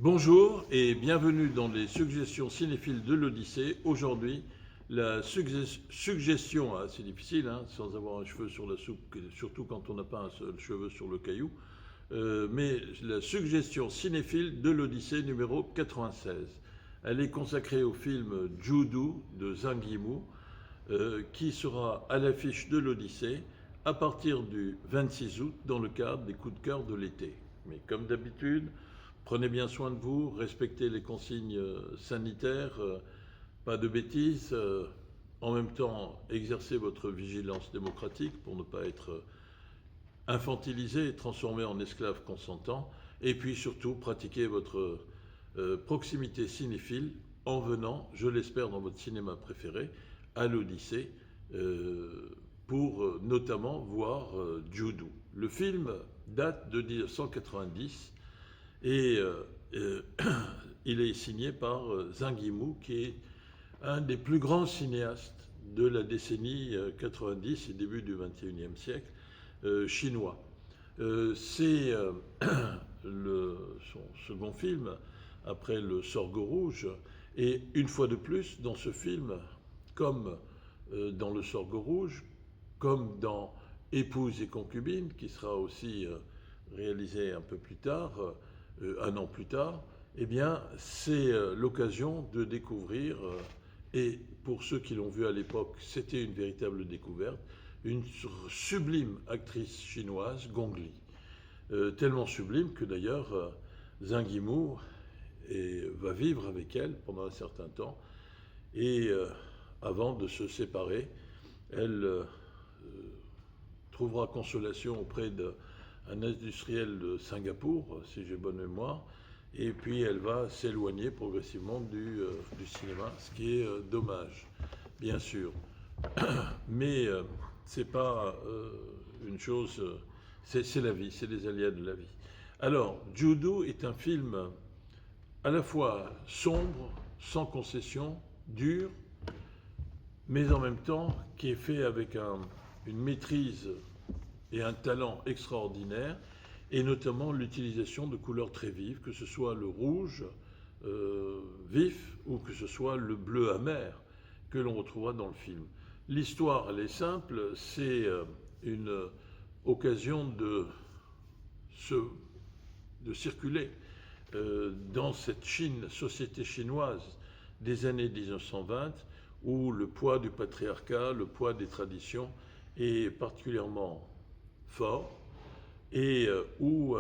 Bonjour et bienvenue dans les suggestions cinéphiles de l'Odyssée. Aujourd'hui, la suggestion, c'est difficile, sans avoir un cheveu sur la soupe, surtout quand on n'a pas un seul cheveu sur le caillou, mais la suggestion cinéphile de l'Odyssée numéro 96. Elle est consacrée au film Judu de Zhang Yimou, qui sera à l'affiche de l'Odyssée à partir du 26 août dans le cadre des coups de cœur de l'été. Mais comme d'habitude, prenez bien soin de vous, respectez les consignes sanitaires, pas de bêtises. En même temps, exercez votre vigilance démocratique pour ne pas être infantilisé et transformé en esclave consentant. Et puis surtout, pratiquez votre proximité cinéphile en venant, je l'espère, dans votre cinéma préféré, à l'Odyssée, pour notamment voir Judu. Le film date de 1990 et il est signé par Zhang Yimou, qui est un des plus grands cinéastes de la décennie 90 et début du 21e siècle chinois. C'est son second film après Le Sorgho Rouge, et une fois de plus dans ce film, comme dans Le Sorgho Rouge, comme dans Épouse et concubine, qui sera aussi réalisé un peu plus tard, un an plus tard, eh bien, c'est l'occasion de découvrir, et pour ceux qui l'ont vu à l'époque, c'était une véritable découverte, une sublime actrice chinoise, Gong Li. Tellement sublime que d'ailleurs, Zhang Yimou va vivre avec elle pendant un certain temps, et avant de se séparer, elle trouvera consolation auprès d'un industriel de Singapour, si j'ai bonne mémoire, et puis elle va s'éloigner progressivement du cinéma, ce qui est dommage, bien sûr. Mais c'est pas une chose, c'est la vie, c'est les aléas de la vie. Alors, Judo est un film à la fois sombre, sans concession, dur, mais en même temps qui est fait avec une maîtrise et un talent extraordinaire, et notamment l'utilisation de couleurs très vives, que ce soit le rouge vif ou que ce soit le bleu amer que l'on retrouvera dans le film. L'histoire, elle est simple, c'est une occasion de circuler dans cette société chinoise des années 1920, où le poids du patriarcat, le poids des traditions est particulièrement fort, et où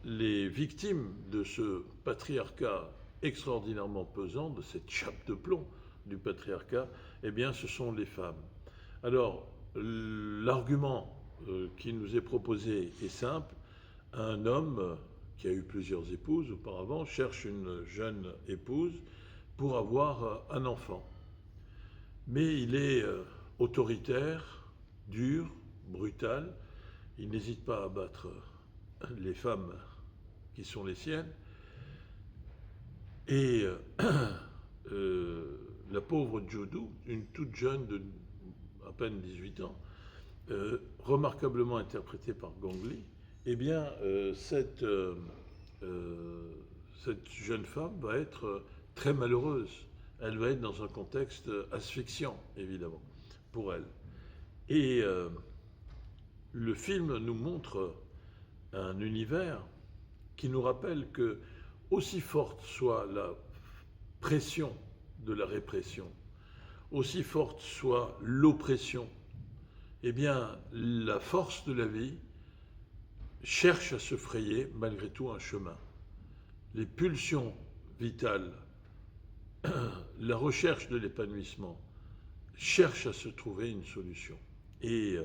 les victimes de ce patriarcat extraordinairement pesant, de cette chape de plomb du patriarcat, eh bien, ce sont les femmes. Alors, l'argument qui nous est proposé est simple. Un homme qui a eu plusieurs épouses auparavant cherche une jeune épouse pour avoir un enfant. Mais il est autoritaire, dur, brutal. Il n'hésite pas à battre les femmes qui sont les siennes. Et la pauvre Judu, une toute jeune de à peine 18 ans, remarquablement interprétée par Gong Li, eh bien, cette jeune femme va être très malheureuse. Elle va être dans un contexte asphyxiant, évidemment, pour elle. Et le film nous montre un univers qui nous rappelle que, aussi forte soit la pression de la répression, aussi forte soit l'oppression, eh bien, la force de la vie cherche à se frayer malgré tout un chemin. Les pulsions vitales, la recherche de l'épanouissement cherchent à se trouver une solution. Et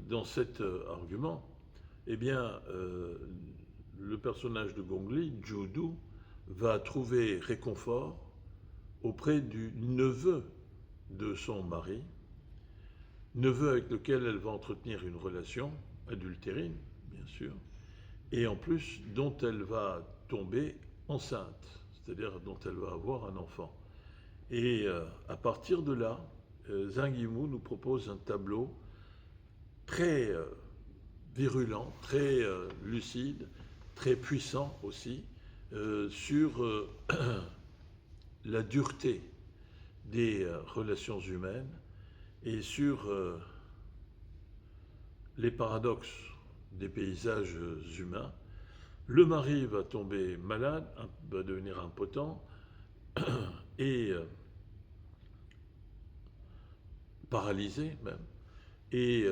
dans cet argument, eh bien, le personnage de Gong Li, Judu, va trouver réconfort auprès du neveu de son mari, neveu avec lequel elle va entretenir une relation adultérine, bien sûr, et en plus dont elle va tomber enceinte, c'est-à-dire dont elle va avoir un enfant. Et à partir de là, Zhang Yimou nous propose un tableau très virulent, très lucide, très puissant aussi, sur la dureté des relations humaines et sur les paradoxes des paysages humains. Le mari va tomber malade, va devenir impotent et paralysé même. Et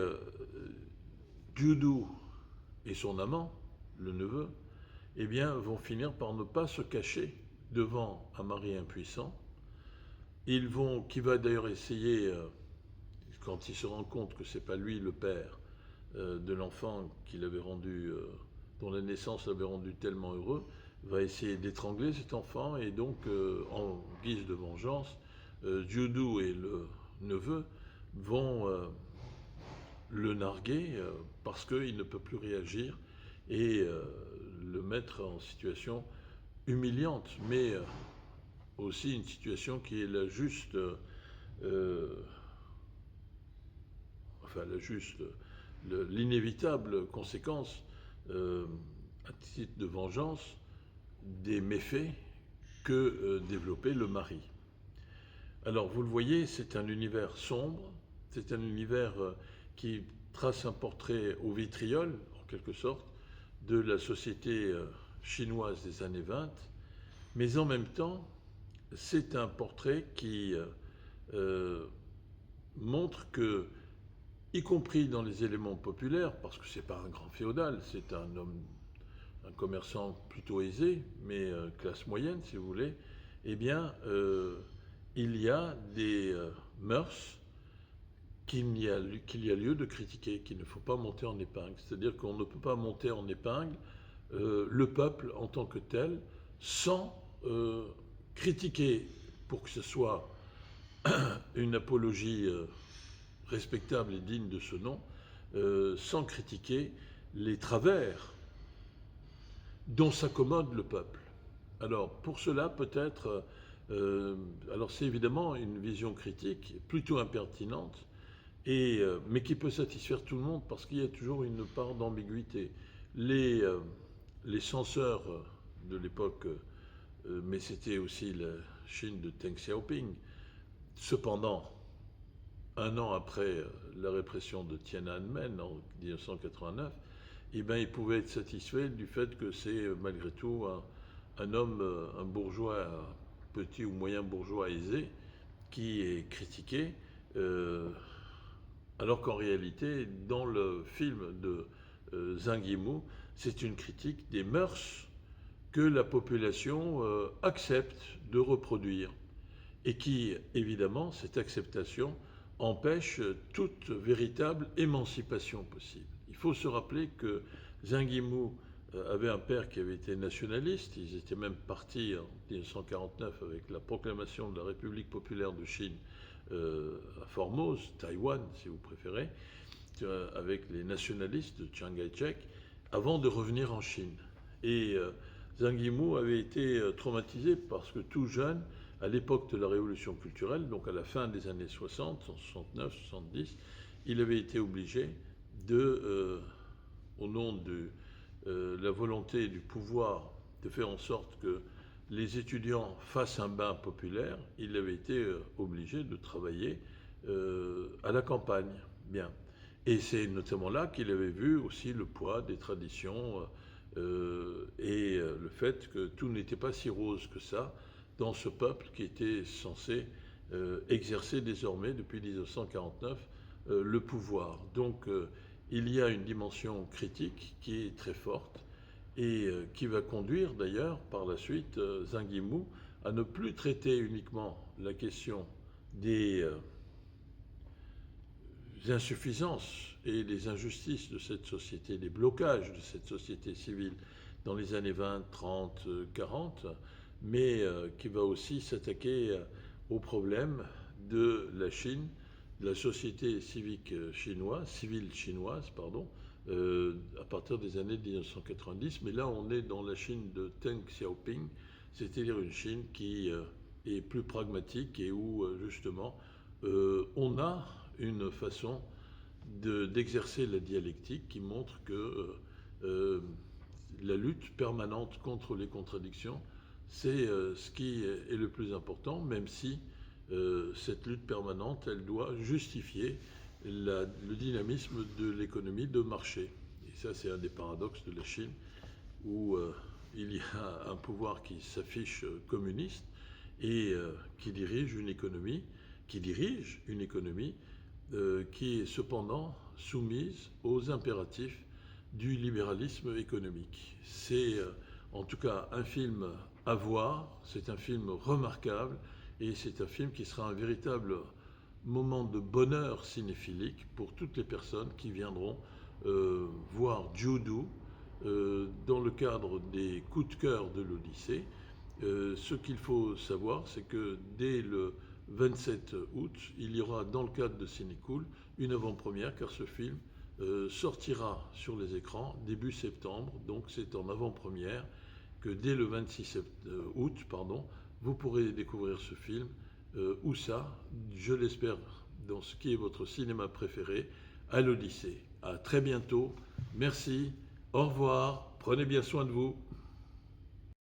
Judo et son amant, le neveu, eh bien, vont finir par ne pas se cacher devant un mari impuissant. Qui va d'ailleurs essayer, quand il se rend compte que c'est pas lui le père de l'enfant dont la naissance l'avait rendu tellement heureux, va essayer d'étrangler cet enfant et donc, en guise de vengeance, Judo et le neveu vont le narguer parce qu'il ne peut plus réagir et le mettre en situation humiliante, mais aussi une situation qui est l'inévitable conséquence à titre de vengeance des méfaits que développait le mari. Alors vous le voyez, c'est un univers sombre, c'est un univers qui trace un portrait au vitriol, en quelque sorte, de la société chinoise des années 20, mais en même temps, c'est un portrait qui montre que, y compris dans les éléments populaires, parce que c'est pas un grand féodal, c'est un commerçant plutôt aisé, mais classe moyenne si vous voulez, eh bien, il y a des mœurs qu'il y a lieu de critiquer, qu'il ne faut pas monter en épingle. C'est-à-dire qu'on ne peut pas monter en épingle le peuple en tant que tel sans critiquer, pour que ce soit une apologie respectable et digne de ce nom, sans critiquer les travers dont s'accommode le peuple. Alors pour cela peut-être, alors c'est évidemment une vision critique plutôt impertinente, mais qui peut satisfaire tout le monde parce qu'il y a toujours une part d'ambiguïté. Les censeurs de l'époque, mais c'était aussi la Chine de Deng Xiaoping, cependant, un an après la répression de Tiananmen en 1989, eh bien, ils pouvaient être satisfaits du fait que c'est malgré tout un homme, un bourgeois, un petit ou moyen bourgeois aisé, qui est critiqué, alors qu'en réalité, dans le film de Zhang Yimou, c'est une critique des mœurs que la population accepte de reproduire et qui, évidemment, cette acceptation empêche toute véritable émancipation possible. Il faut se rappeler que Zhang Yimou avait un père qui avait été nationaliste. Ils étaient même partis en 1949 avec la proclamation de la République populaire de Chine à Formose, Taïwan si vous préférez, avec les nationalistes de Chiang Kai-shek, avant de revenir en Chine. Et Zhang Yimou avait été traumatisé parce que tout jeune, à l'époque de la révolution culturelle, donc à la fin des années 60, en 69, 70, il avait été obligé au nom de la volonté du pouvoir de faire en sorte que les étudiants fassent un bain populaire, il avait été obligé de travailler à la campagne. Bien. Et c'est notamment là qu'il avait vu aussi le poids des traditions et le fait que tout n'était pas si rose que ça dans ce peuple qui était censé exercer désormais, depuis 1949, le pouvoir. Donc il y a une dimension critique qui est très forte et qui va conduire d'ailleurs par la suite Zhang Yimou à ne plus traiter uniquement la question des insuffisances et des injustices de cette société, des blocages de cette société civile dans les années 20, 30, 40, mais qui va aussi s'attaquer aux problèmes de la Chine, de la société civile chinoise, à partir des années 1990. Mais là, on est dans la Chine de Deng Xiaoping, c'est-à-dire une Chine qui est plus pragmatique et où, justement, on a une façon d'exercer la dialectique qui montre que la lutte permanente contre les contradictions, c'est ce qui est le plus important, même si cette lutte permanente, elle doit justifier le dynamisme de l'économie de marché. Et ça, c'est un des paradoxes de la Chine, où il y a un pouvoir qui s'affiche communiste et qui dirige une économie qui est cependant soumise aux impératifs du libéralisme économique. C'est en tout cas un film à voir, c'est un film remarquable et c'est un film qui sera un véritable moment de bonheur cinéphilique pour toutes les personnes qui viendront voir Judo dans le cadre des coups de cœur de l'Odyssée. Ce qu'il faut savoir, c'est que dès le 27 août, il y aura dans le cadre de Cinécool une avant-première, car ce film sortira sur les écrans début septembre, donc c'est en avant-première que dès le 26 août, vous pourrez découvrir ce film. Où ça, je l'espère, dans ce qui est votre cinéma préféré, à l'Odyssée. À très bientôt, merci, au revoir, prenez bien soin de vous.